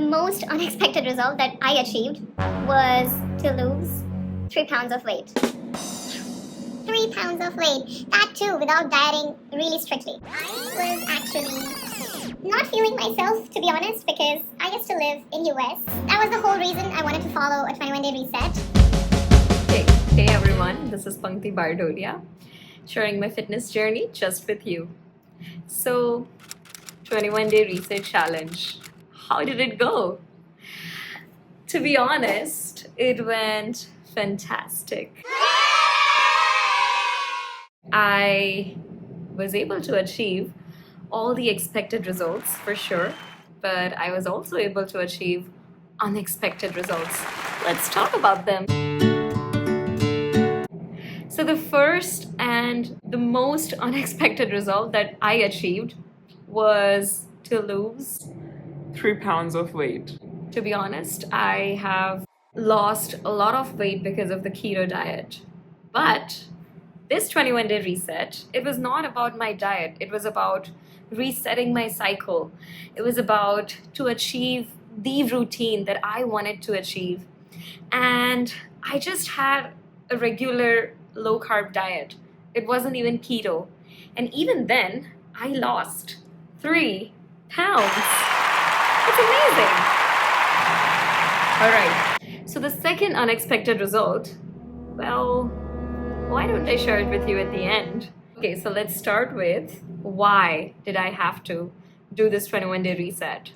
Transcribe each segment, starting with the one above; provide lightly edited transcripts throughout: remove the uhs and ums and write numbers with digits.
most unexpected result that I achieved was to lose 3 pounds of weight. 3 pounds of weight, that too without dieting really strictly. I was actually not feeling myself, to be honest, because I used to live in US. That was the whole reason I wanted to follow a 21-day reset. Hey everyone, this is Pankti Bardolia, sharing my fitness journey just with you. So, 21-day reset challenge. How did it go? To be honest, it went fantastic. I was able to achieve all the expected results for sure, but I was also able to achieve unexpected results. Let's talk about them. So the first and the most unexpected result that I achieved was to lose 3 pounds of weight. To be honest, I have lost a lot of weight because of the keto diet. But this 21-day reset, it was not about my diet. It was about resetting my cycle. It was about to achieve the routine that I wanted to achieve. And I just had a regular low-carb diet. It wasn't even keto. And even then, I lost 3 pounds. It's amazing. All right. So the second unexpected result, well, why don't I share it with you at the end? Okay, so let's start with why did I have to do this 21-day reset?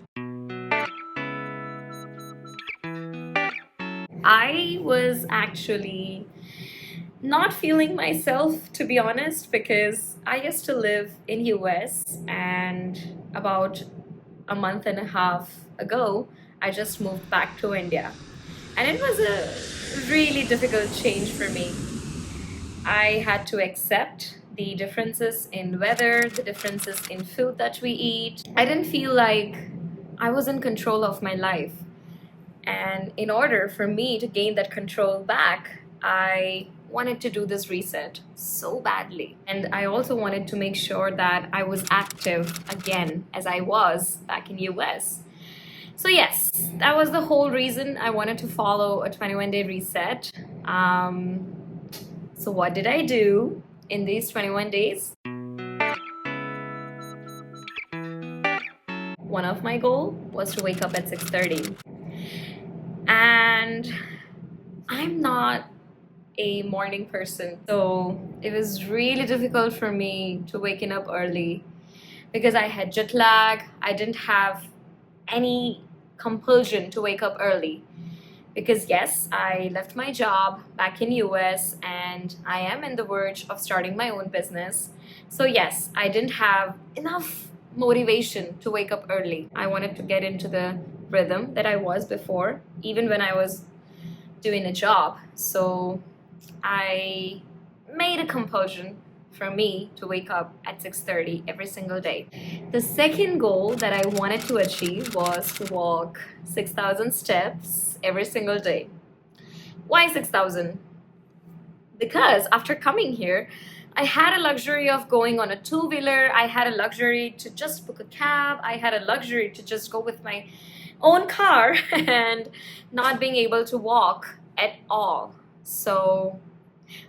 I was actually not feeling myself, to be honest, because I used to live in US, and about a month and a half ago, I just moved back to India. And it was a really difficult change for me. I had to accept the differences in weather, the differences in food that we eat. I didn't feel like I was in control of my life. And in order for me to gain that control back, I wanted to do this reset so badly. And I also wanted to make sure that I was active again as I was back in US. So yes, that was the whole reason I wanted to follow a 21-day reset. So what did I do in these 21 days? One of my goals was to wake up at 6:30. And I'm not a morning person, so it was really difficult for me to waking up early because I had jet lag. I didn't have any compulsion to wake up early because yes, I left my job back in US and I am in the verge of starting my own business. So yes, I didn't have enough motivation to wake up early. I wanted to get into the rhythm that I was before, even when I was doing a job. So I made a compulsion for me to wake up at 6:30 every single day. The second goal that I wanted to achieve was to walk 6,000 steps every single day. Why 6,000? Because after coming here, I had a luxury of going on a two-wheeler. I had a luxury to just book a cab. I had a luxury to just go with my own car and not being able to walk at all. So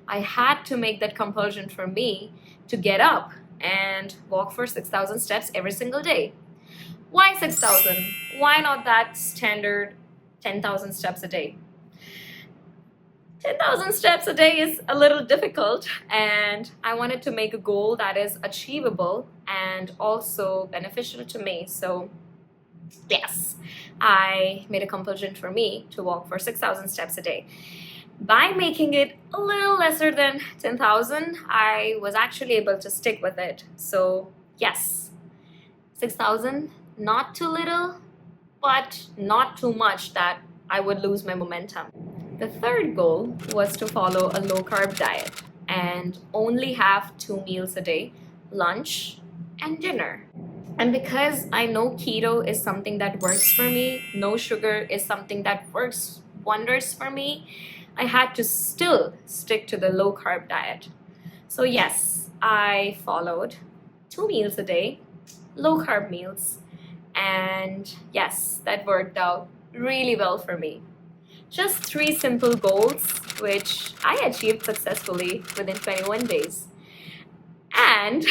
I had to make that compulsion for me to get up and walk for 6,000 steps every single day. Why 6,000? Why not that standard 10,000 steps a day? 10,000 steps a day is a little difficult, and I wanted to make a goal that is achievable and also beneficial to me. So yes, I made a compulsion for me to walk for 6,000 steps a day. By making it a little lesser than 10,000, I was actually able to stick with it. So yes, 6,000, not too little, but not too much that I would lose my momentum. The third goal was to follow a low-carb diet and only have 2 meals a day, lunch and dinner. And because I know keto is something that works for me, no sugar is something that works wonders for me, I had to still stick to the low-carb diet. So yes, I followed 2 meals a day, low-carb meals, And yes, that worked out really well for me. Just 3 simple goals, which I achieved successfully within 21 days. And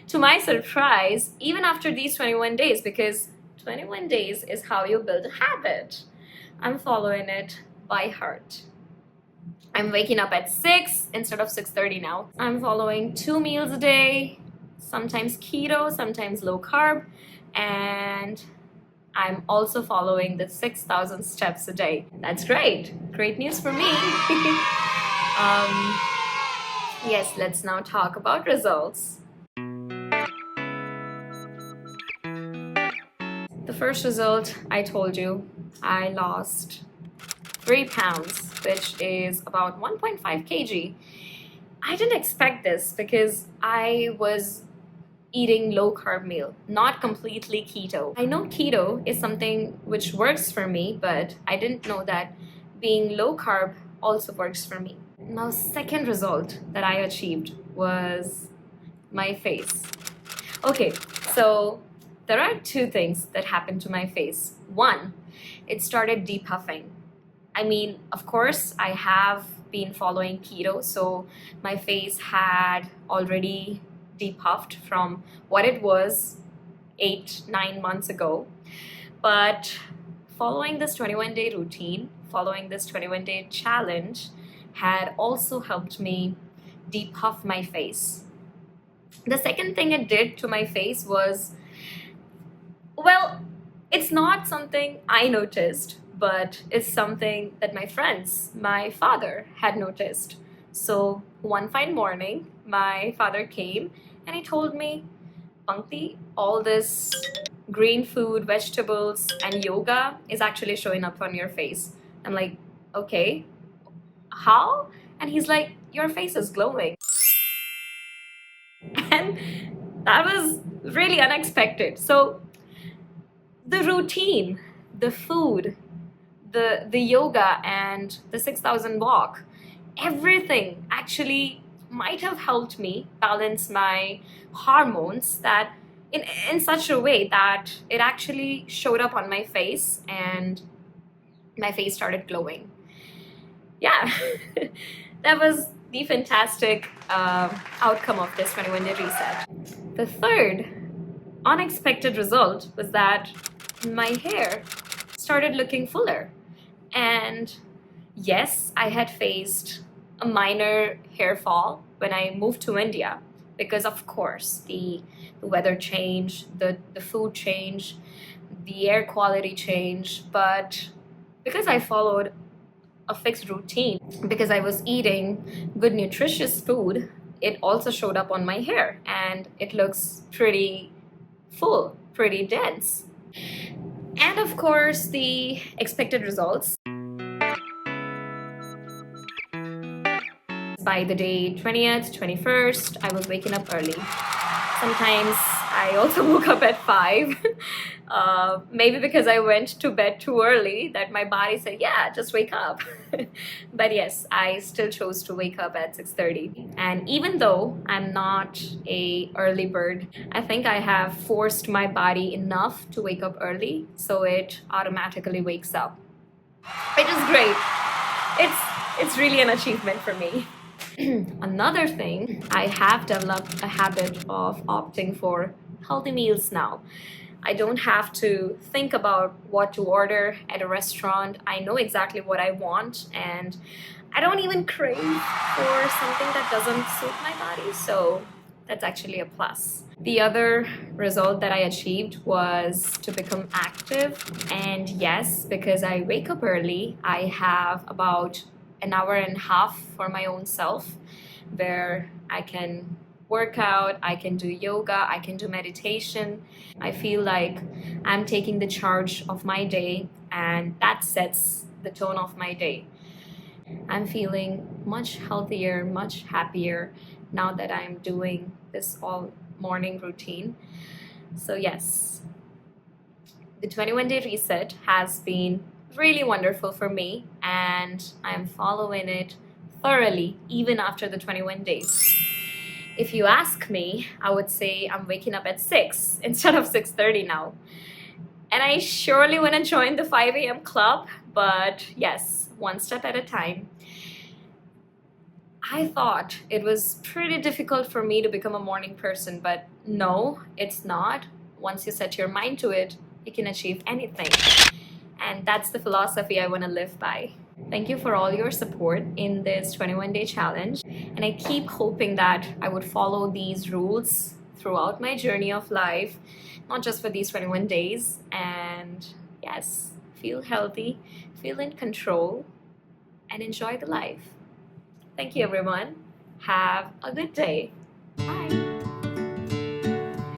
to my surprise, even after these 21 days, because 21 days is how you build a habit, I'm following it by heart. I'm waking up at 6 instead of 6:30 now. I'm following 2 meals a day, sometimes keto, sometimes low carb, and I'm also following the 6,000 steps a day. That's great. Great news for me. Yes, let's now talk about results. The first result, I told you, I lost 3 pounds, which is about 1.5 kg. I didn't expect this because I was eating low carb meal, not completely keto. I know keto is something which works for me, but I didn't know that being low carb also works for me. Now, second result that I achieved was my face. Okay, so there are 2 things that happened to my face. One, it started depuffing. I mean, of course, I have been following keto, so my face had already depuffed from what it was 8-9 months ago. But following this 21-day routine, following this 21-day challenge had also helped me depuff my face. The second thing it did to my face was, well, it's not something I noticed, but it's something that my friends, my father had noticed. So one fine morning, my father came and he told me, Pankti, all this green food, vegetables, and yoga is actually showing up on your face. I'm like, okay, how? And he's like, your face is glowing. And that was really unexpected. So the routine, the food, the yoga, and the 6,000 walk, everything actually might have helped me balance my hormones that in such a way that it actually showed up on my face and my face started glowing. Yeah, that was the fantastic outcome of this 21-day reset. The third unexpected result was that my hair started looking fuller. And yes, I had faced a minor hair fall when I moved to India because, of course, the weather changed, the food changed, the air quality changed. But because I followed a fixed routine, because I was eating good, nutritious food, it also showed up on my hair and it looks pretty full, pretty dense. And of course, the expected results. By the day 20th, 21st, I was waking up early. Sometimes I also woke up at 5. Maybe because I went to bed too early that my body said, yeah, just wake up. But yes, I still chose to wake up at 6:30. And even though I'm not a early bird, I think I have forced my body enough to wake up early so it automatically wakes up. Which is great. It's really an achievement for me. Another thing, I have developed a habit of opting for healthy meals now. I don't have to think about what to order at a restaurant. I know exactly what I want, and I don't even crave for something that doesn't suit my body. So that's actually a plus. The other result that I achieved was to become active. And yes, because I wake up early, I have about an hour and a half for my own self where I can work out, I can do yoga, I can do meditation. I feel like I'm taking the charge of my day and that sets the tone of my day. I'm feeling much healthier, much happier now that I'm doing this all morning routine. So yes, the 21-day reset has been really wonderful for me and I'm following it thoroughly even after the 21 days. If you ask me, I would say I'm waking up at 6 instead of 6:30 now. And I surely want to join the 5 a.m. club, but yes, one step at a time. I thought it was pretty difficult for me to become a morning person, but no, it's not. Once you set your mind to it, you can achieve anything. And that's the philosophy I want to live by. Thank you for all your support in this 21-day challenge. And I keep hoping that I would follow these rules throughout my journey of life, not just for these 21 days. And yes, feel healthy, feel in control, and enjoy the life. Thank you, everyone. Have a good day. Bye.